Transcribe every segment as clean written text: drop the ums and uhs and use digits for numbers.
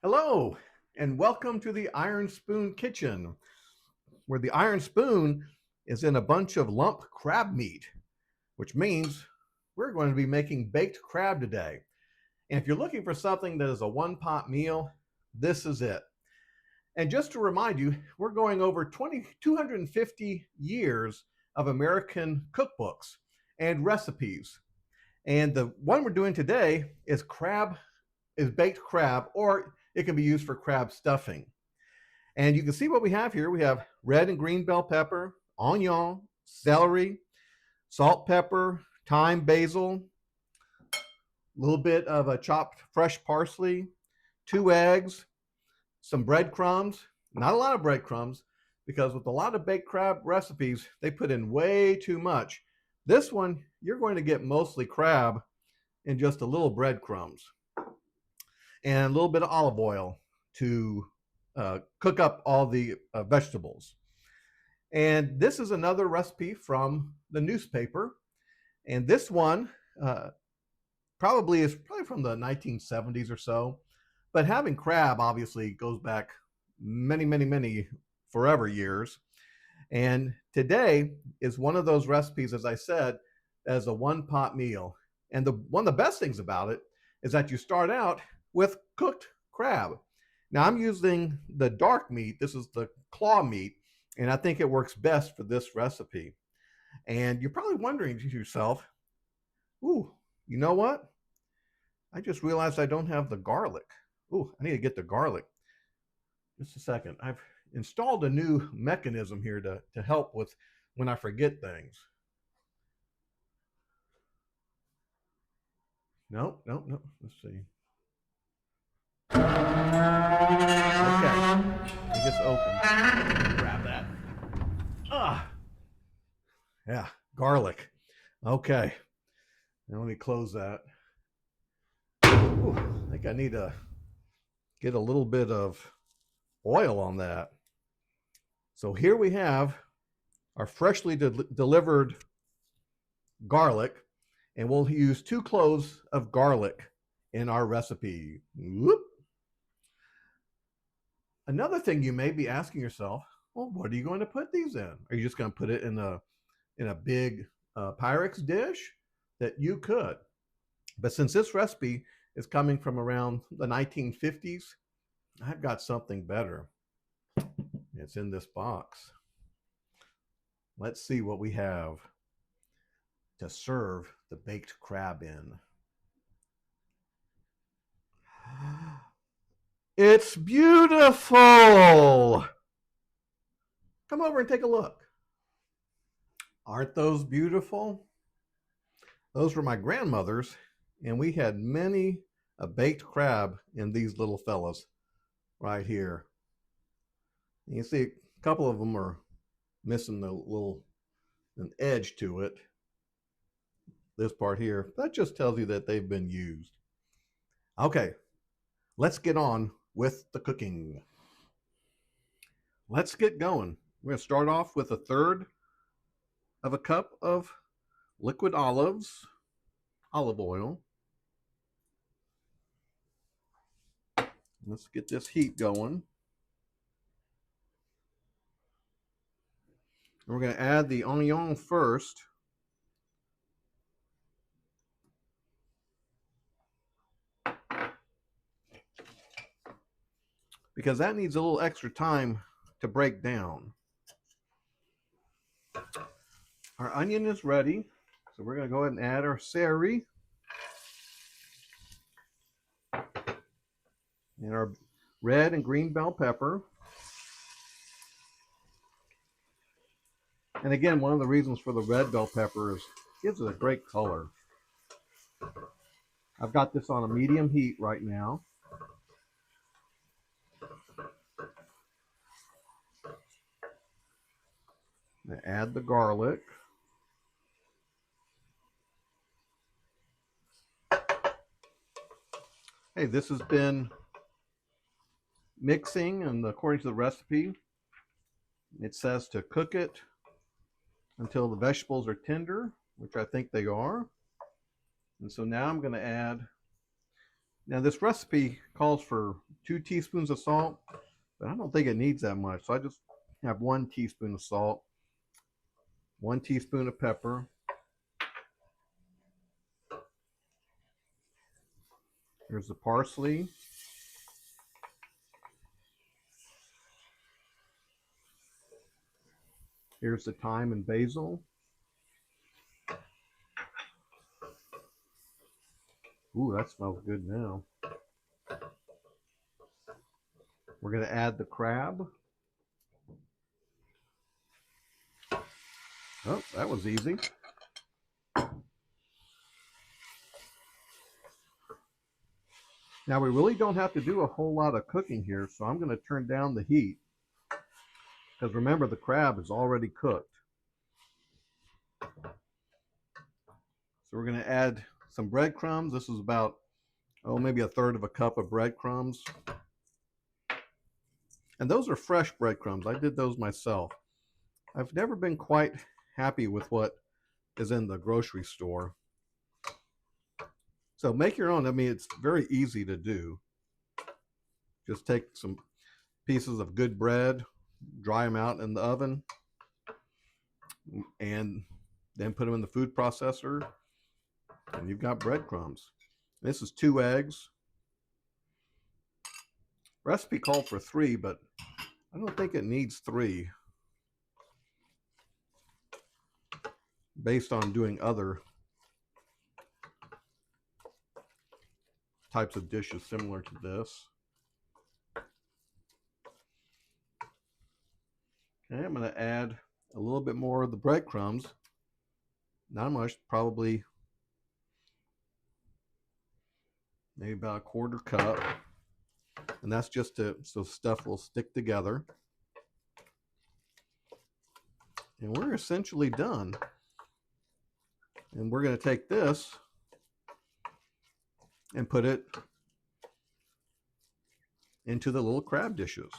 Hello, and welcome to the Iron Spoon Kitchen, where the Iron Spoon is in a bunch of lump crab meat, which means we're going to be making baked crab today. And if you're looking for something that is a one-pot meal, this is it. And just to remind you, we're going over 250 years of American cookbooks and recipes. And the one we're doing today is baked crab, or it can be used for crab stuffing. And you can see what we have here. We have red and green bell pepper, onion, celery, salt, pepper, thyme, basil, a little bit of a chopped fresh parsley, 2 eggs, some breadcrumbs. Not a lot of breadcrumbs, because with a lot of baked crab recipes, they put in way too much. This one, you're going to get mostly crab and just a little breadcrumbs and a little bit of olive oil to cook up all the vegetables. And this is another recipe from the newspaper. And this one probably from the 1970s or so. But having crab obviously goes back many forever years. And today is one of those recipes, as I said, as a one-pot meal. And one of the best things about it is that you start out with cooked crab. Now I'm using the dark meat. This is the claw meat, and I think it works best for this recipe. And you're probably wondering to yourself, ooh, you know what? I just realized I don't have the garlic. Ooh, I need to get the garlic. Just a second. I've installed a new mechanism here to help with when I forget things. No. Let's see. Okay, it just opened. Grab that. Ah, yeah, garlic. Okay, now let me close that. Ooh, I think I need to get a little bit of oil on that. So here we have our freshly delivered garlic, and we'll use 2 cloves of garlic in our recipe. Whoop. Another thing you may be asking yourself, well, what are you going to put these in? Are you just going to put it in a big Pyrex dish? That you could. But since this recipe is coming from around the 1950s, I've got something better. It's in this box. Let's see what we have to serve the baked crab in. It's beautiful. Come over and take a look. Aren't those beautiful? Those were my grandmother's, and we had many a baked crab in these little fellas right here. You see a couple of them are missing an edge to it. This part here, that just tells you that they've been used. Okay, let's get on with the cooking. Let's get going. We're going to start off with 1/3 of a cup of liquid olive oil. Let's get this heat going. And we're going to add the onion first. Because that needs a little extra time to break down. Our onion is ready, so we're going to go ahead and add our celery and our red and green bell pepper. And again, one of the reasons for the red bell pepper is it gives it a great color. I've got this on a medium heat right now. I add the garlic. Hey, this has been mixing, and according to the recipe, it says to cook it until the vegetables are tender, which I think they are. And so now I'm going to add Now this recipe calls for 2 teaspoons of salt, but I don't think it needs that much. So I just have 1 teaspoon of salt, 1 teaspoon of pepper. Here's the parsley. Here's the thyme and basil. Ooh, that smells good now. We're going to add the crab. Oh, that was easy. Now we really don't have to do a whole lot of cooking here, so I'm going to turn down the heat. Because remember, the crab is already cooked. So we're going to add some breadcrumbs. This is about, maybe 1/3 of a cup of breadcrumbs. And those are fresh breadcrumbs. I did those myself. I've never been quite happy with what is in the grocery store. So make your own. I mean, it's very easy to do. Just take some pieces of good bread, dry them out in the oven, and then put them in the food processor, and you've got breadcrumbs. This is 2 eggs. Recipe called for 3, but I don't think it needs 3 based on doing other types of dishes similar to this. Okay, I'm going to add a little bit more of the breadcrumbs. Not much, probably maybe about 1/4 cup. And that's just so stuff will stick together. And we're essentially done. And we're going to take this and put it into the little crab dishes.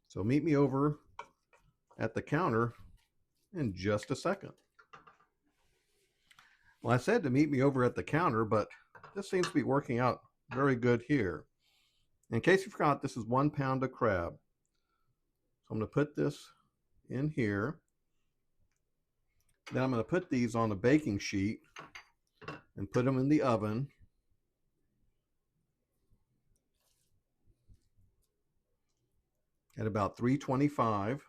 So meet me over at the counter in just a second. Well, I said to meet me over at the counter, but this seems to be working out very good here. In case you forgot, this is 1 pound of crab. So I'm going to put this in here. Then I'm going to put these on a baking sheet and put them in the oven. At about 325.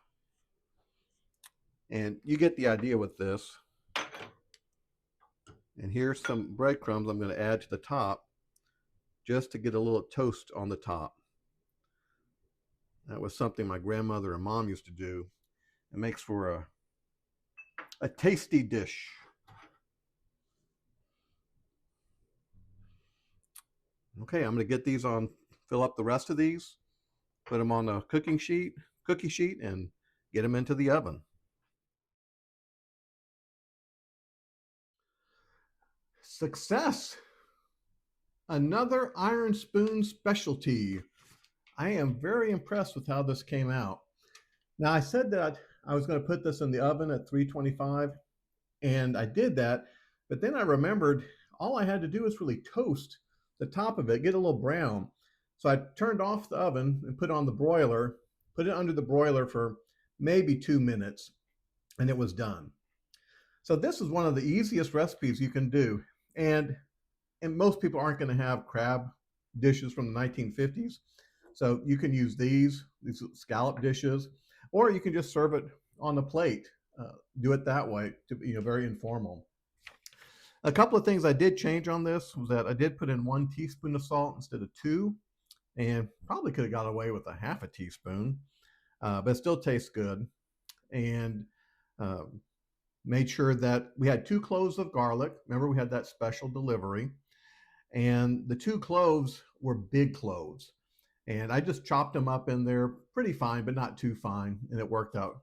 And you get the idea with this. And here's some breadcrumbs I'm going to add to the top just to get a little toast on the top. That was something my grandmother and mom used to do. It makes for a tasty dish. Okay, I'm going to get these on, fill up the rest of these, put them on a cookie sheet, and get them into the oven. Success! Another iron spoon specialty. I am very impressed with how this came out. Now, I said that I was going to put this in the oven at 325, and I did that, but then I remembered all I had to do was really toast the top of it, get a little brown. So I turned off the oven and put on the broiler, put it under the broiler for maybe 2 minutes, and it was done. So this is one of the easiest recipes you can do. And most people aren't going to have crab dishes from the 1950s. So you can use these scallop dishes, or you can just serve it on the plate. Do it that way, to very informal. A couple of things I did change on this was that I did put in 1 teaspoon of salt instead of 2, and probably could have got away with a 1/2 teaspoon, but it still tastes good. And made sure that we had 2 cloves of garlic. Remember, we had that special delivery. And the 2 cloves were big cloves. And I just chopped them up in there pretty fine, but not too fine. And it worked out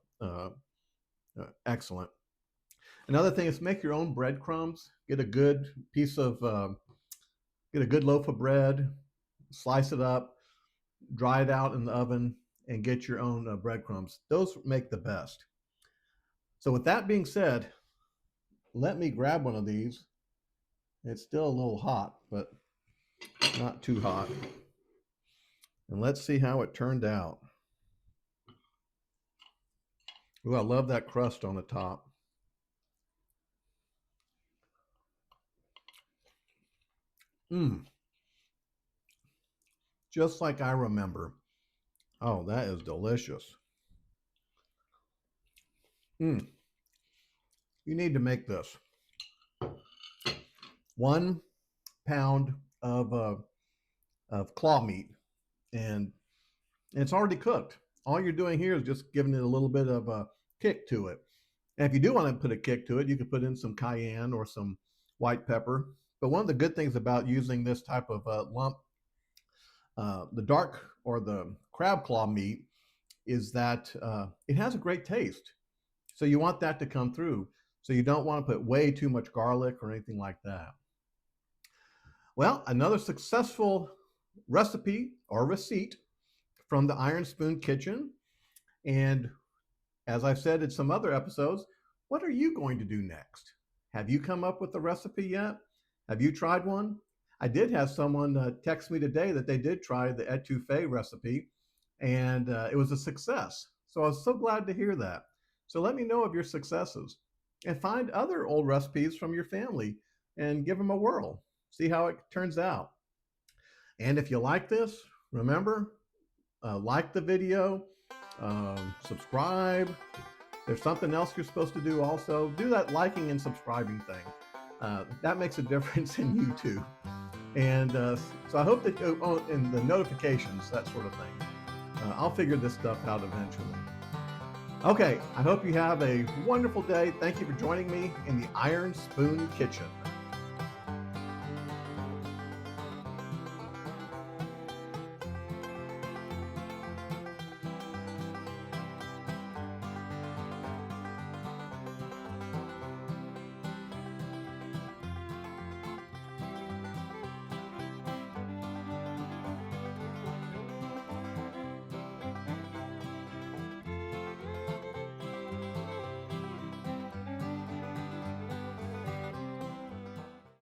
excellent. Another thing is make your own breadcrumbs. Get a good get a good loaf of bread, slice it up, dry it out in the oven, and get your own breadcrumbs. Those make the best. So with that being said, let me grab one of these It's still a little hot, but not too hot. And let's see how it turned out. Ooh, I love that crust on the top. Mmm. Just like I remember. Oh, that is delicious. Mmm. You need to make this. 1 pound of claw meat, and it's already cooked. All you're doing here is just giving it a little bit of a kick to it. And if you do want to put a kick to it, you could put in some cayenne or some white pepper. But one of the good things about using this type of lump, the dark or the crab claw meat, is that it has a great taste. So you want that to come through. So you don't want to put way too much garlic or anything like that. Well, another successful recipe or receipt from the Iron Spoon Kitchen. And as I've said in some other episodes, what are you going to do next? Have you come up with a recipe yet? Have you tried one? I did have someone text me today that they did try the etouffee recipe, and it was a success. So I was so glad to hear that. So let me know of your successes and find other old recipes from your family and give them a whirl. See how it turns out. And if you like this, remember, like the video, subscribe. There's something else you're supposed to do also. Do that liking and subscribing thing. That makes a difference in YouTube. And so I hope that, and the notifications, that sort of thing. I'll figure this stuff out eventually. Okay, I hope you have a wonderful day. Thank you for joining me in the Iron Spoon Kitchen.